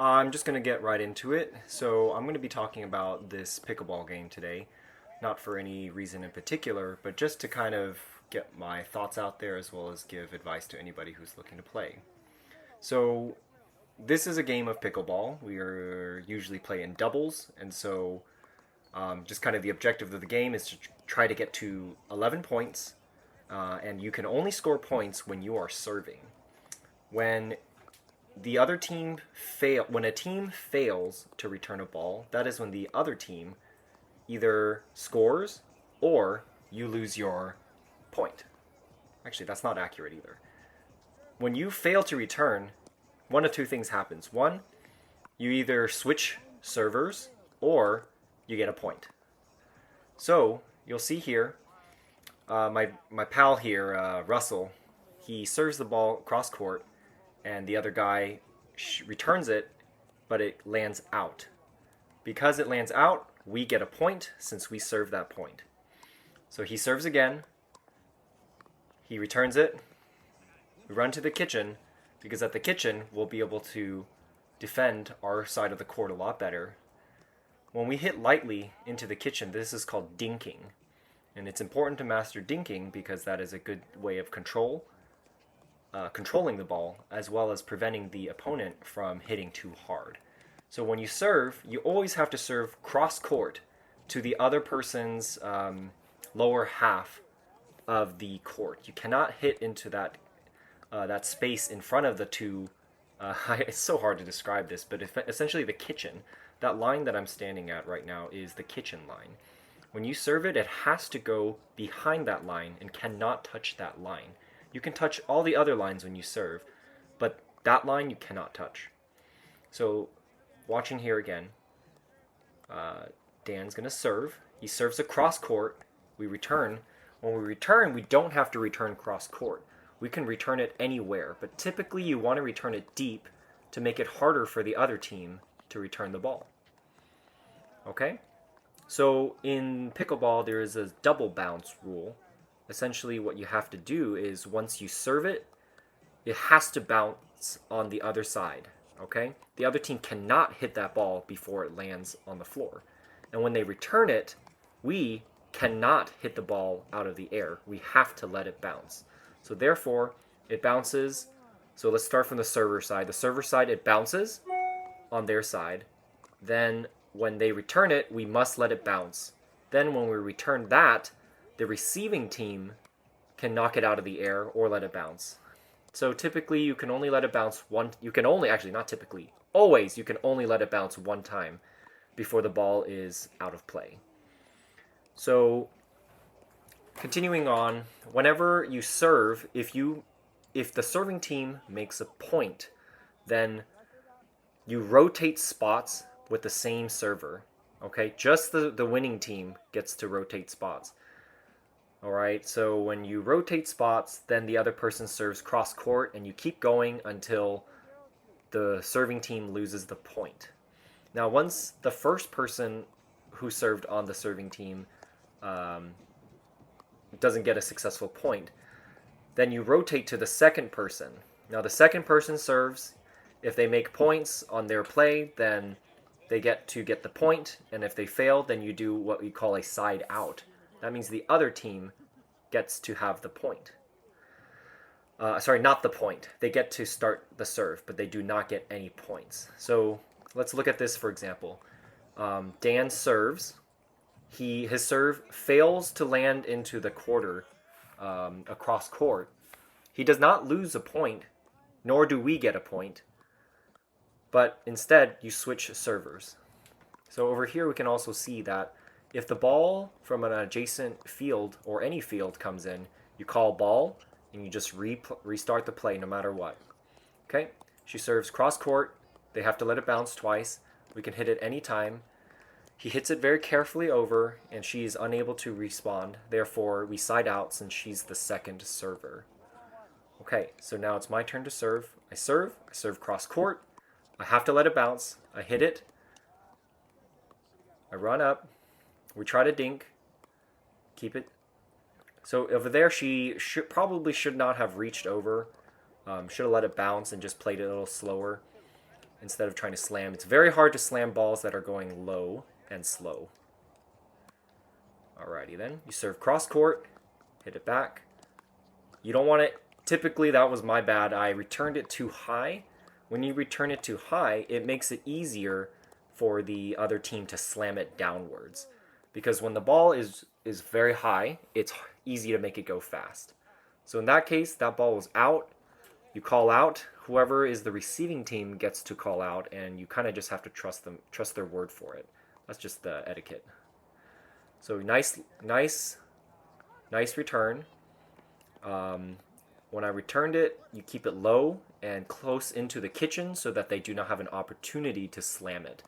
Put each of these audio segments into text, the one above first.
I'm just going to get right into it. So I'm going to be talking about this pickleball game today, not for any reason in particular, but just to kind of get my thoughts out there as well as give advice to anybody who's looking to play. So this is a game of pickleball. We are usually play in doubles, and so just kind of the objective of the game is to try to get to 11 points, and you can only score points when you are serving. When when a team fails to return a ball, that is when the other team either scores or you lose your point. Actually, that's not accurate either. When you fail to return, one of two things happens. One, you either switch servers or you get a point. So you'll see here, my pal here, Russell, he serves the ball cross court, and the other guy returns it, but it lands out. Because it lands out, we get a point since we served that point. So he serves again, he returns it, we run to the kitchen, because at the kitchen we'll be able to defend our side of the court a lot better. When we hit lightly into the kitchen, this is called dinking. And it's important to master dinking because that is a good way of controlling the ball, as well as preventing the opponent from hitting too hard. So when you serve, you always have to serve cross-court to the other person's lower half of the court. You cannot hit into that space in front of the two. It's so hard to describe this, but essentially the kitchen, that line that I'm standing at right now is the kitchen line. When you serve it, it has to go behind that line and cannot touch that line. You can touch all the other lines when you serve, but that line you cannot touch. So, watching here again, Dan's going to serve. He serves across court. We return. When we return, we don't have to return cross court. We can return it anywhere, but typically you want to return it deep to make it harder for the other team to return the ball. Okay? So, in pickleball, there is a double bounce rule. Essentially, what you have to do is once you serve it, it has to bounce on the other side, okay? The other team cannot hit that ball before it lands on the floor. And when they return it, we cannot hit the ball out of the air. We have to let it bounce. So therefore, it bounces. So let's start from the server side. The server side, it bounces on their side. Then when they return it, we must let it bounce. Then when we return that, the receiving team can knock it out of the air or let it bounce. So typically you can only let it bounce always you can only let it bounce one time before the ball is out of play. So continuing on, whenever you serve, if the serving team makes a point, then you rotate spots with the same server. Okay, just the winning team gets to rotate spots. Alright, so when you rotate spots, then the other person serves cross court, and you keep going until the serving team loses the point. Now, once the first person who served on the serving team doesn't get a successful point, then you rotate to the second person. Now, the second person serves. If they make points on their play, then they get to get the point, and if they fail, then you do what we call a side out. That means the other team gets to have the point. Not the point. They get to start the serve, but they do not get any points. So let's look at this for example. Dan serves. His serve fails to land into the quarter across court. He does not lose a point, nor do we get a point, but instead you switch servers. So over here we can also see that if the ball from an adjacent field or any field comes in, you call ball and you just restart the play no matter what. Okay? She serves cross court. They have to let it bounce twice. We can hit it any time. He hits it very carefully over, and she's unable to respond. Therefore, we side out since she's the second server. Okay, so now it's my turn to serve. I serve cross court. I have to let it bounce. I hit it. I run up. We try to dink. Keep it. So over there, she probably should not have reached over. Should have let it bounce and just played it a little slower. instead of trying to slam. It's very hard to slam balls that are going low and slow. Alrighty then, you serve cross court, hit it back. You don't want it, typically that was my bad, I returned it too high. When you return it too high, it makes it easier for the other team to slam it downwards. Because when the ball is very high, it's easy to make it go fast. So in that case, that ball was out. You call out. Whoever is the receiving team gets to call out, and you kind of just have to trust their word for it. That's just the etiquette. So nice return. When I returned it, you keep it low and close into the kitchen so that they do not have an opportunity to slam it.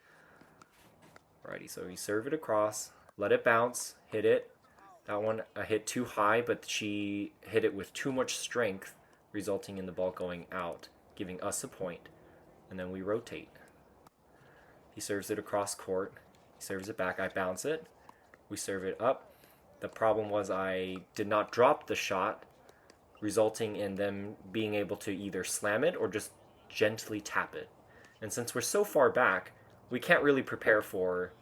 Alrighty, so you serve it across, let it bounce, hit it. That one I hit too high, but she hit it with too much strength, resulting in the ball going out, giving us a point. And then we rotate. He serves it across court. He serves it back. I bounce it. We serve it up. The problem was I did not drop the shot, resulting in them being able to either slam it or just gently tap it. And since we're so far back, we can't really prepare for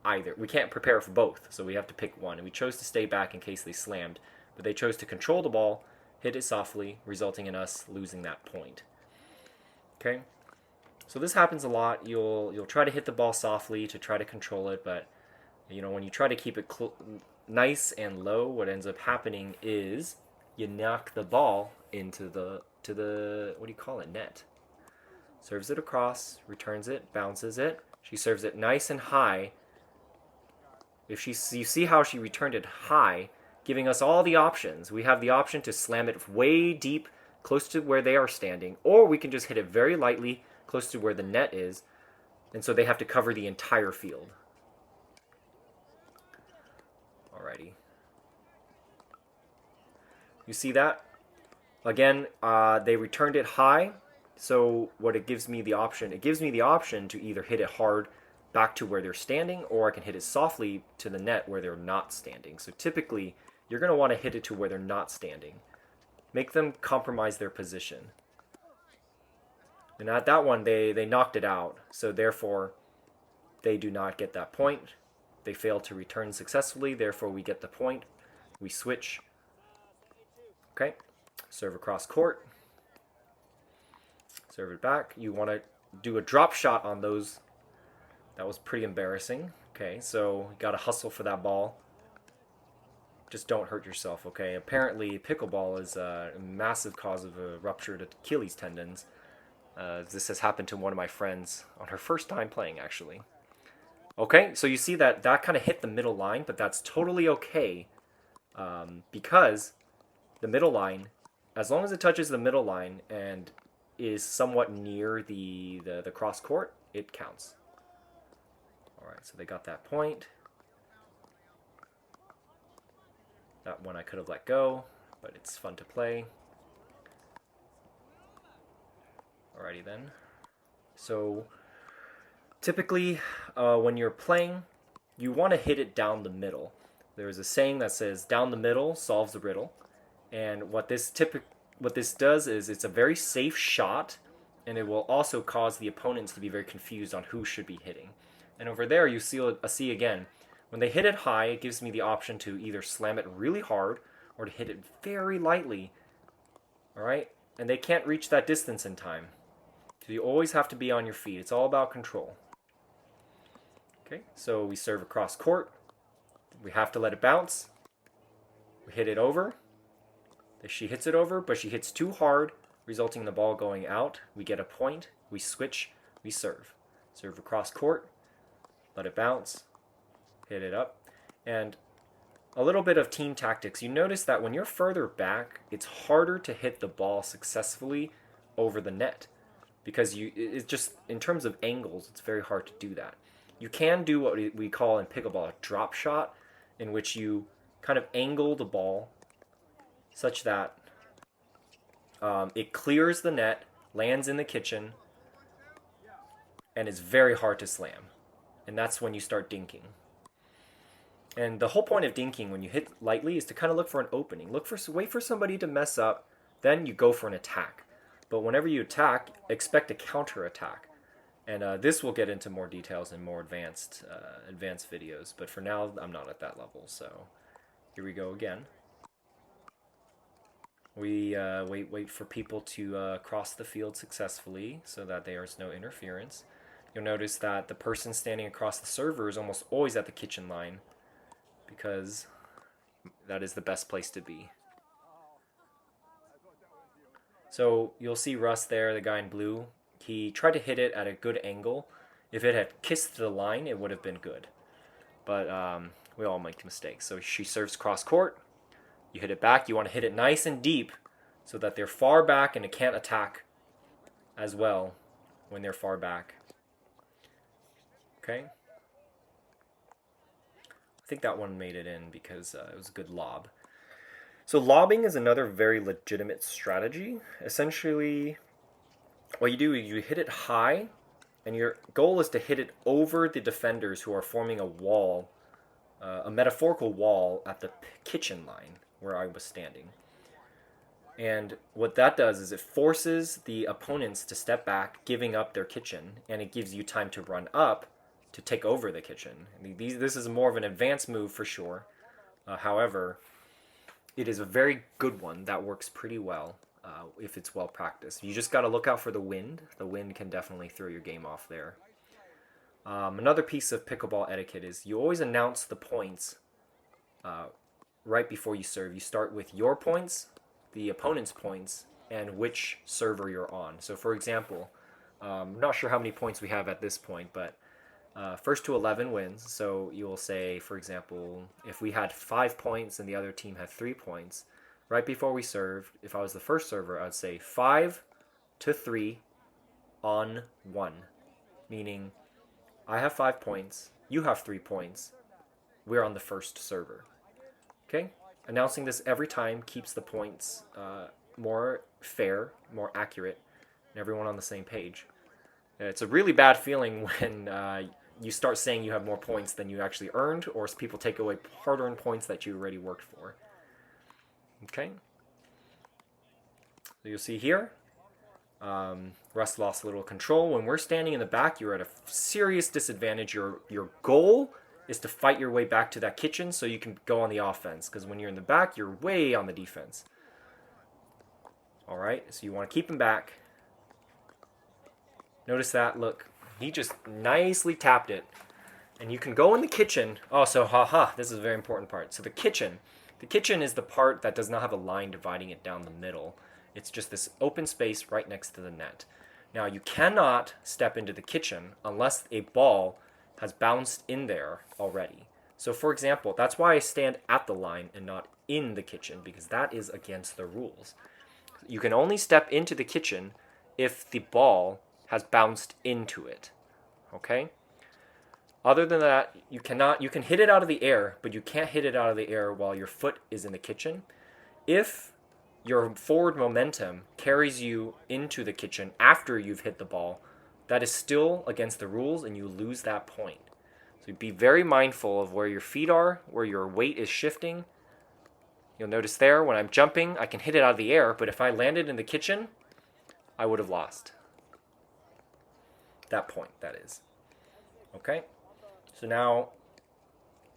either. We can't prepare for both, so we have to pick one. And we chose to stay back in case they slammed, but they chose to control the ball, hit it softly, resulting in us losing that point. Okay? So this happens a lot. You'll try to hit the ball softly to try to control it, but when you try to keep it nice and low, what ends up happening is you knock the ball into the what do you call it, net. Serves it across, returns it, bounces it. She serves it nice and high. You see how she returned it high, giving us all the options. We have the option to slam it way deep, close to where they are standing, or we can just hit it very lightly, close to where the net is, and so they have to cover the entire field. Alrighty. You see that? Again, they returned it high, so what it gives me the option, to either hit it hard back to where they're standing, or I can hit it softly to the net where they're not standing. So typically, you're going to want to hit it to where they're not standing. Make them compromise their position. And at that one, they knocked it out, so therefore, they do not get that point. They fail to return successfully, therefore we get the point. We switch. Okay, serve across court. Serve it back. You want to do a drop shot on those. That was pretty embarrassing. Okay, so you got to hustle for that ball. Just don't hurt yourself, okay? Apparently, pickleball is a massive cause of a ruptured Achilles tendons. This has happened to one of my friends on her first time playing, actually. Okay, so you see that kind of hit the middle line, but that's totally okay because the middle line, as long as it touches the middle line and is somewhat near the cross court, it counts. Alright, so they got that point. That one I could have let go, but it's fun to play. Alrighty then. So typically, when you're playing, you want to hit it down the middle. There's a saying that says, "Down the middle solves the riddle." And what this does is it's a very safe shot, and it will also cause the opponents to be very confused on who should be hitting. And over there, you see again, when they hit it high, it gives me the option to either slam it really hard or to hit it very lightly. All right, and they can't reach that distance in time. So you always have to be on your feet. It's all about control. Okay, so we serve across court. We have to let it bounce. We hit it over. She hits it over, but she hits too hard, resulting in the ball going out. We get a point. We switch. We serve. Serve across court. Let it bounce. Hit it up. And a little bit of team tactics. You notice that when you're further back, it's harder to hit the ball successfully over the net. Because it's just, in terms of angles, it's very hard to do that. You can do what we call in pickleball a drop shot, in which you kind of angle the ball such that it clears the net, lands in the kitchen, and is very hard to slam. And that's when you start dinking. And the whole point of dinking when you hit lightly is to kind of look for an opening. Wait for somebody to mess up, then you go for an attack. But whenever you attack, expect a counter attack. And this will get into more details in more advanced videos, but for now I'm not at that level. So here we go again. We wait for people to cross the field successfully so that there is no interference. You'll notice that the person standing across the server is almost always at the kitchen line because that is the best place to be. So you'll see Russ there, the guy in blue. He tried to hit it at a good angle. If it had kissed the line, it would have been good. But we all make mistakes. So she serves cross court. You hit it back. You want to hit it nice and deep so that they're far back and it can't attack as well when they're far back. Okay? I think that one made it in because it was a good lob. So lobbing is another very legitimate strategy. Essentially, what you do is you hit it high, and your goal is to hit it over the defenders who are forming a wall, a metaphorical wall at the kitchen line where I was standing. And what that does is it forces the opponents to step back, giving up their kitchen, and it gives you time to run up to take over the kitchen. This is more of an advanced move for sure. However, it is a very good one that works pretty well if it's well practiced. You just got to look out for the wind. The wind can definitely throw your game off there. Another piece of pickleball etiquette is you always announce the points right before you serve. You start with your points, the opponent's points, and which server you're on. So for example, I'm not sure how many points we have at this point, but first to 11 wins. So you will say, for example, if we had 5 points and the other team had 3 points, right before we served, if I was the first server, I would say 5 to 3 on 1. Meaning, I have 5 points, you have 3 points, we're on the first server. Okay? Announcing this every time keeps the points more fair, more accurate, and everyone on the same page. It's a really bad feeling when you start saying you have more points than you actually earned, or people take away hard-earned points that you already worked for. Okay? So you'll see here, Russ lost a little control. When we're standing in the back, you're at a serious disadvantage. Your goal is to fight your way back to that kitchen so you can go on the offense, because when you're in the back, you're way on the defense. All right, so you want to keep him back. Notice that, look, he just nicely tapped it. And you can go in the kitchen. Oh, so this is a very important part. So the kitchen is the part that does not have a line dividing it down the middle. It's just this open space right next to the net. Now, you cannot step into the kitchen unless a ball has bounced in there already. So, for example, that's why I stand at the line and not in the kitchen, because that is against the rules. You can only step into the kitchen if the ball has bounced into it. Okay? Other than that, you can hit it out of the air, but you can't hit it out of the air while your foot is in the kitchen. If your forward momentum carries you into the kitchen after you've hit the ball, that is still against the rules and you lose that point. So be very mindful of where your feet are, where your weight is shifting. You'll notice there, when I'm jumping, I can hit it out of the air, but if I landed in the kitchen, I would have lost. That point, that is. Okay? So now,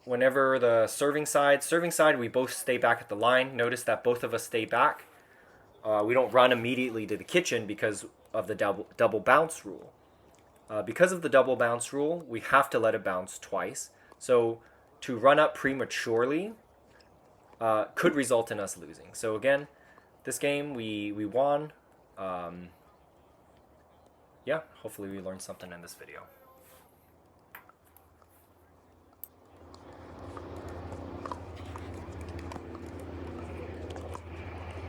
whenever the serving side, we both stay back at the line. Notice that both of us stay back. We don't run immediately to the kitchen because of the double bounce rule. Because of the double bounce rule, we have to let it bounce twice. So to run up prematurely could result in us losing. So again, this game we won. Yeah, hopefully we learned something in this video.